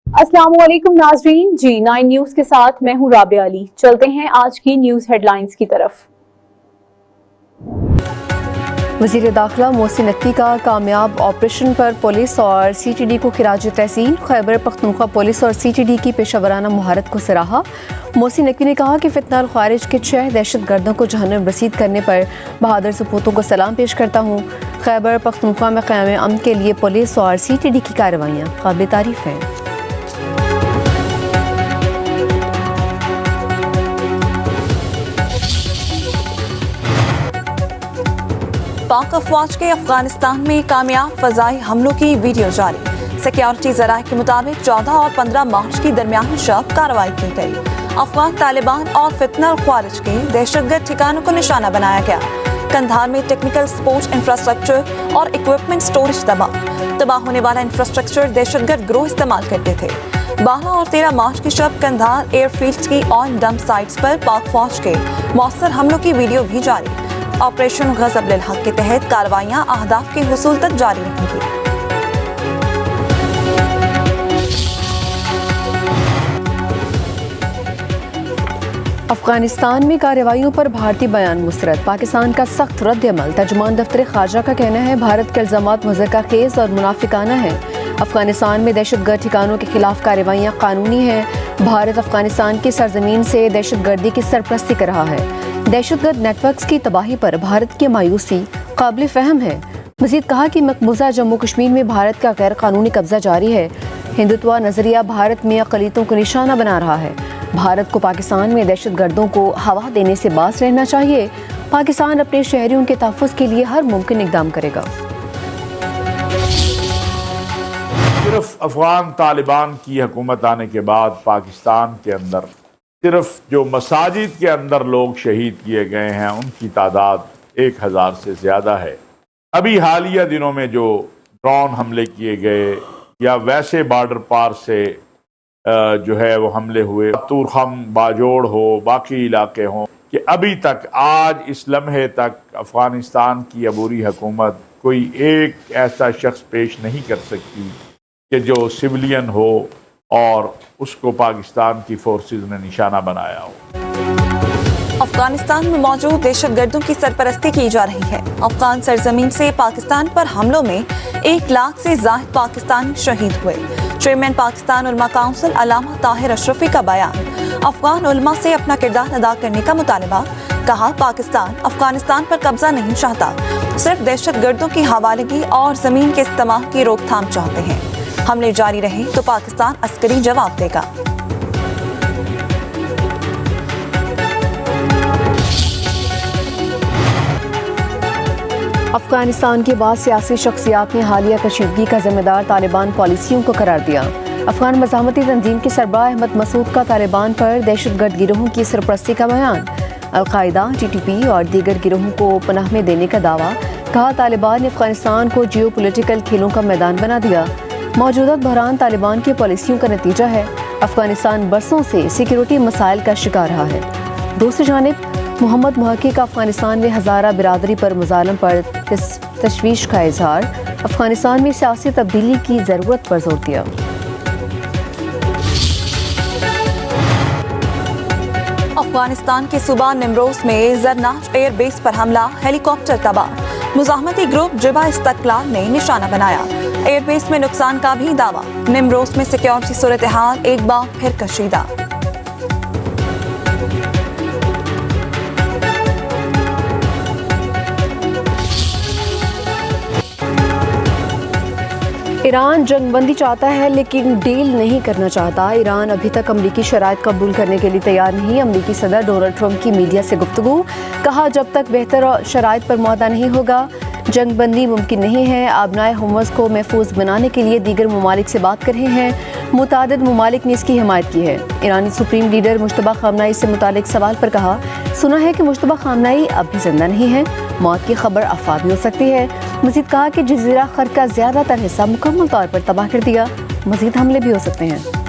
अस्सलाम वालेकुम नाजरीन, जी 9 न्यूज के साथ मैं हूं राबिया अली। चलते हैं आज की न्यूज हेडलाइंस की तरफ। वज़ीर दाखिला मोहसिन नकवी का कामयाब ऑपरेशन पर पुलिस और CTD को खिराज तहसीन। खैबर पख्तूनख्वा पुलिस और CTD की पेशावराना महारत को सराहा। मोहसिन नकवी ने कहा कि फितनाल खारिज के 6 दहशत गर्दों को जहन्नम रसीद करने पर बहादुर सपूतों को सलाम पेश करता हूँ। खैबर पख्तूनख्वा में क़याम अमन के लिए पुलिस और CTD की कार्रवाइयाँ काबिल तारीफ हैं। पाक अफवाज के अफगानिस्तान में कामयाब फजाई हमलों की वीडियो जारी। सिक्योरिटी जराये के मुताबिक 14 और 15 मार्च की दरमियानी शब कार्रवाई की गई। अफगान तालिबान और फितनल ख्वारिज के दहशतगर्द ठिकानों को निशाना बनाया गया। कंधार में टेक्निकल सपोर्ट इंफ्रास्ट्रक्चर और इक्विपमेंट स्टोरेज तबाह होने वाला इंफ्रास्ट्रक्चर दहशतगर्द ग्रोह इस्तेमाल करते थे। 12 और 13 मार्च की शब कंधार एयरफील्ड की ऑन डंप साइट्स पर पाक फौज के मौसर हमलों की वीडियो भी जारी। ऑपरेशन गज़ब लिल हक के तहत कार्रवाइयां अहदाफ के हुसूल तक जारी रहेंगी। अफगानिस्तान में कार्रवाइयों पर भारतीय बयान मुस्तरद। पाकिस्तान का सख्त रद्द-ए-अमल। तर्जुमान दफ्तर खारजा का कहना है भारत के इल्ज़ामात मुज़क्का खेज़ और मुनाफिकाना है। अफगानिस्तान में दहशतगर्द ठिकानों के खिलाफ कार्रवाइयाँ कानूनी हैं। भारत अफगानिस्तान की सरजमीन से दहशतगर्दी की सरपरस्ती कर रहा है। दहशतगर्द नेटवर्क्स की तबाही पर भारत की मायूसी काबिल फ़हम है। मज़ीद कहा कि मकबूजा जम्मू कश्मीर में भारत का गैर कानूनी कब्जा जारी है। हिंदुत्व नज़रिया भारत में अक़लियतों को निशाना बना रहा है। भारत को पाकिस्तान में दहशतगर्दों को हवा देने से बाज रहना चाहिए। पाकिस्तान अपने शहरियों के तहफ़्फ़ुज़ के लिए हर मुमकिन इक़दाम करेगा। सिर्फ अफगान तालिबान की हुकूमत आने के बाद पाकिस्तान के अंदर सिर्फ जो मसाजिद के अंदर लोग शहीद किए गए हैं उनकी तादाद 1000 से ज़्यादा है। अभी हालिया दिनों में जो ड्रोन हमले किए गए या वैसे बॉर्डर पार से जो है वो हमले हुए, तूरखम बाजोड़ हो, बाकी इलाके हों, कि अभी तक आज इस लम्हे तक अफ़गानिस्तान की अबूरी हुकूमत कोई एक ऐसा शख्स पेश नहीं कर सकती कि जो सिविलियन हो और उसको पाकिस्तान की फोर्सेस ने निशाना बनाया हो। अफगानिस्तान में मौजूद दहशतगर्दों की सरपरस्ती की जा रही है। अफगान सरजमीन से पाकिस्तान पर हमलों में 1 लाख से ज़ायद पाकिस्तानी शहीद हुए। चेयरमैन पाकिस्तान उलमा काउंसिल अल्लामा ताहिर अशरफी का बयान। अफगान उलमा से अपना किरदार अदा करने का मुतालबा। कहा, पाकिस्तान अफगानिस्तान पर कब्जा नहीं चाहता, सिर्फ दहशतगर्दों की हवालगी और ज़मीन के इस्तेमाल की रोकथाम चाहते हैं। हमले जारी रहे तो पाकिस्तान अस्करी जवाब देगा। अफगानिस्तान के बाद सियासी शख्सियात ने हालिया कशीदगी का जिम्मेदार तालिबान पॉलिसियों को करार दिया। अफगान मज़ाहमती तंजीम के सरबराह अहमद मसूद का तालिबान पर दहशतगर्द गिरोहों की सरपरस्ती का बयान। अल-कायदा, TTP और दीगर गिरोहों को पनाह में देने का दावा। कहा, तालिबान ने अफगानिस्तान को जियो पोलिटिकल खेलों का मैदान बना दिया। मौजूदा बहरान तालिबान की पॉलिसियों का नतीजा है। अफगानिस्तान बरसों से सिक्योरिटी मसाइल का शिकार रहा है। दूसरी जानिब मोहम्मद मुहक्की का अफगानिस्तान में हज़ारा बिरादरी पर मुजालम पर तशवीश का इजहार। अफगानिस्तान में सियासी तब्दीली की ज़रूरत पर जोर दिया। अफगानिस्तान के सूबा निमरोज में जरनाज एयरबेस पर हमला, हेलीकॉप्टर तबाह। मुजाहमती ग्रुप जिबा इस्तकलाल ने निशाना बनाया। एयरबेस में नुकसान का भी दावा। निमरोज में सिक्योरिटी सूरत हाल एक बार फिर कशीदा। ईरान जंगबंदी चाहता है लेकिन डील नहीं करना चाहता। ईरान अभी तक अमरीकी शराइत कबूल करने के लिए तैयार नहीं। अमरीकी सदर डोनाल्ड ट्रंप की मीडिया से गुफ्तगू। कहा, जब तक बेहतर शराइत पर मुआहदा नहीं होगा जंगबंदी मुमकिन नहीं है। आबनाए हुमस को महफूज बनाने के लिए दीगर ममालिक से बात कर रहे हैं। मुतादिद ममालिक ने इसकी हिमायत की है। ईरानी सुप्रीम लीडर मुश्तबा खामनाई से मुतालिक सवाल पर कहा, सुना है कि मुश्तबा खामनाई अब भी जिंदा नहीं है। मौत की खबर अफवाह भी हो सकती है। मजीद कहा कि जजीरा खर्द का ज़्यादातर हिस्सा मुकम्मल तौर पर तबाह कर दिया। मजीद हमले भी हो सकते हैं।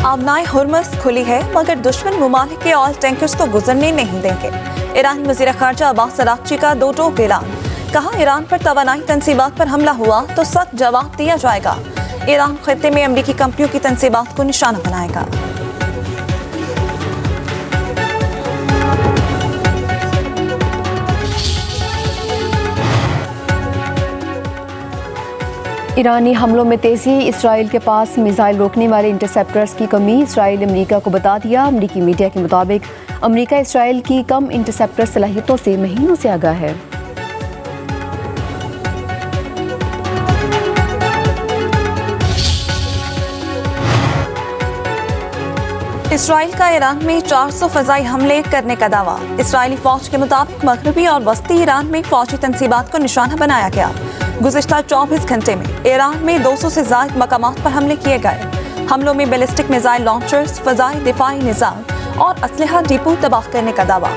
आबनाए हुर्मस खुली है मगर दुश्मन ममालिक के ऑयल टैंकर्स तो गुजरने नहीं देंगे। ईरानी वज़ीर ख़ारजा अब्बास अराग़ची का दो टोक ऐलान। कहा, ईरान पर तवानाई तंसीबात पर हमला हुआ तो सख्त जवाब दिया जाएगा। ईरान खित्ते में अमरीकी कंपनियों की तंसीबात को निशाना बनाएगा। ईरानी हमलों में तेजी, इसराइल के पास मिसाइल रोकने वाले इंटरसेप्टर्स की कमी। इसराइल अमेरिका को बता दिया। अमरीकी मीडिया के मुताबिक अमरीका इसराइल की कम इंटरसेप्टर सलाहियतों से महीनों से आगाह है। इसराइल का ईरान में 400 फजाई हमले करने का दावा। इसराइली फौज के मुताबिक मगरबी और वस्ती ईरान में फौजी तंसीबात को निशाना बनाया गया। गुज़िश्ता 24 घंटे में ईरान में 200 से ज़ायद मकामात पर हमले किए गए। हमलों में बैलिस्टिक मिसाइल लॉन्चर्स, फजाई दिफाई निज़ाम और असलहा डिपो तबाह करने का दावा।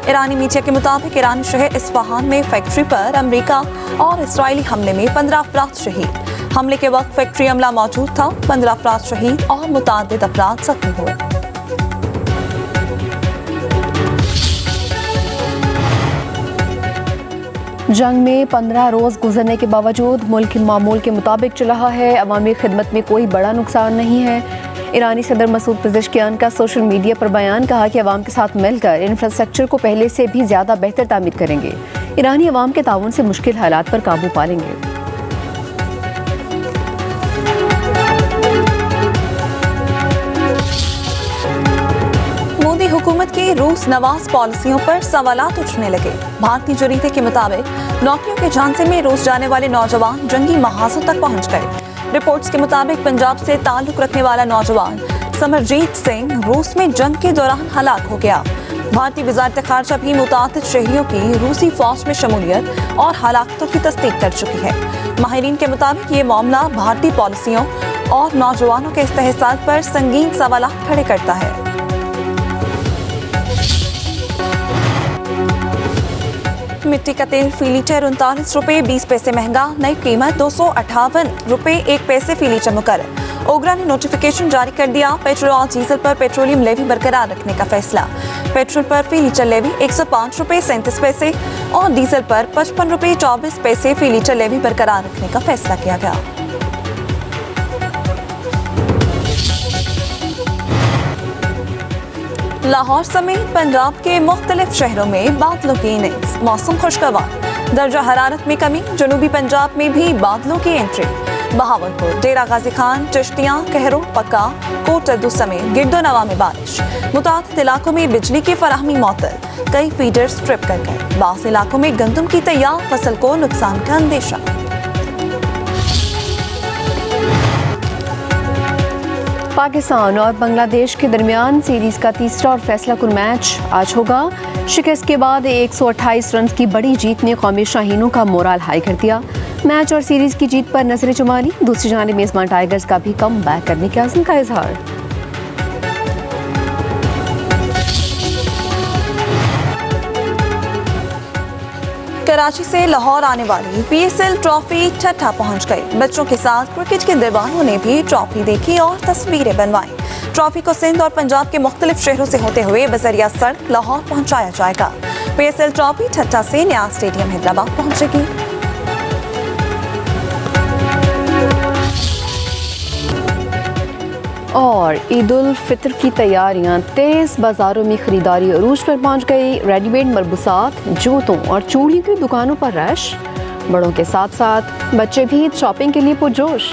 ईरानी मीडिया के मुताबिक ईरानी शहर इस्फहान में फैक्ट्री पर अमरीका और इसराइली हमले में 15 अफराद शहीद। हमले के वक्त फैक्ट्री अमला मौजूद था। 15 अफराद शहीद और मुतअद्दिद अफराद जख्मी हुए। जंग में 15 रोज़ गुजरने के बावजूद मुल्क मामूल के मुताबिक चल रहा है। अवामी खिदमत में कोई बड़ा नुकसान नहीं है। ईरानी सदर मसूद पेज़ेश्कियान का सोशल मीडिया पर बयान। कहा कि अवाम के साथ मिलकर इंफ्रास्ट्रक्चर को पहले से भी ज़्यादा बेहतर तामीर करेंगे। ईरानी अवाम के ताउन से मुश्किल हालात पर काबू पा लेंगे। मोदी हुकूमत की रूस नवाज पॉलिसियों पर सवालात उठने लगे। भारतीय जरीदे के मुताबिक नौकरियों के झांसे में रूस जाने वाले नौजवान जंगी महाजों तक पहुंच गए। रिपोर्ट्स के मुताबिक पंजाब से ताल्लुक रखने वाला नौजवान समरजीत सिंह रूस में जंग के दौरान हलाक हो गया। भारतीय वज़ारत ख़ारजा भी मुतअद्दिद शहरियों की रूसी फौज में शमूलियत और हलाकतों की तस्दीक कर चुकी है। माहिरीन के मुताबिक ये मामला भारतीय पॉलिसियों और नौजवानों के इस्तेहसाल पर संगीन सवालात खड़े करता है। मिट्टी का तेल फी लीटर 39 रुपये 20 पैसे महंगा। नई कीमत 258 रुपये 1 पैसे फी लीटर मुकर्रर। ओगरा ने नोटिफिकेशन जारी कर दिया। पेट्रोल और डीजल पर पेट्रोलियम लेवी बरकरार रखने का फैसला। पेट्रोल पर फी लीटर लेवी 105 रुपये 37 पैसे और डीजल पर 55 रुपये 24 पैसे फी लीटर लेवी बरकरार रखने का फैसला किया गया। लाहौर समेत पंजाब के मुख्तलिफ शहरों में बादलों की इनिंग्स। मौसम खुशगवार। दर्जा हरारत में कमी। जनूबी पंजाब में भी बादलों की एंट्री। बहावलपुर, डेरा गाजी खान, चिश्तियां, कहरो, पक्का, कोटद्दू समेत गिरदोनवा में बारिश। मुतादिद इलाकों में बिजली की फराहमी मअतल। कई फीडर्स ट्रिप कर गए। बाज़ इलाकों में गंदम की तैयार फसल को नुकसान का अंदेशा। पाकिस्तान और बांग्लादेश के दरमियान सीरीज का तीसरा और फैसला कुन मैच आज होगा। शिकस्त के बाद 128 रन की बड़ी जीत ने कौमी शाहीनों का मोराल हाई कर दिया। मैच और सीरीज की जीत पर नजरें जुमा ली। दूसरी जानिब मेजबान टाइगर्स का भी कम बैक करने के अज़्म का इजहार। कराची से लाहौर आने वाली PSL ट्रॉफी ठट्ठा पहुंच गई। बच्चों के साथ क्रिकेट के दीवानों ने भी ट्रॉफी देखी और तस्वीरें बनवाई। ट्रॉफी को सिंध और पंजाब के मुख्तलिफ शहरों से होते हुए बजरिया सड़क लाहौर पहुंचाया जाएगा। PSL ट्रॉफी ठट्ठा से न्याज स्टेडियम हैदराबाद पहुंचेगी। और ईद उल फितर की तैयारियां तेज। बाजारों में खरीदारी अरूज पर पहुंच गई। रेडीमेड मलबूसात, जूतों और चूड़ियों की दुकानों पर रश। बड़ों के साथ साथ बच्चे भी शॉपिंग के लिए पुरजोश।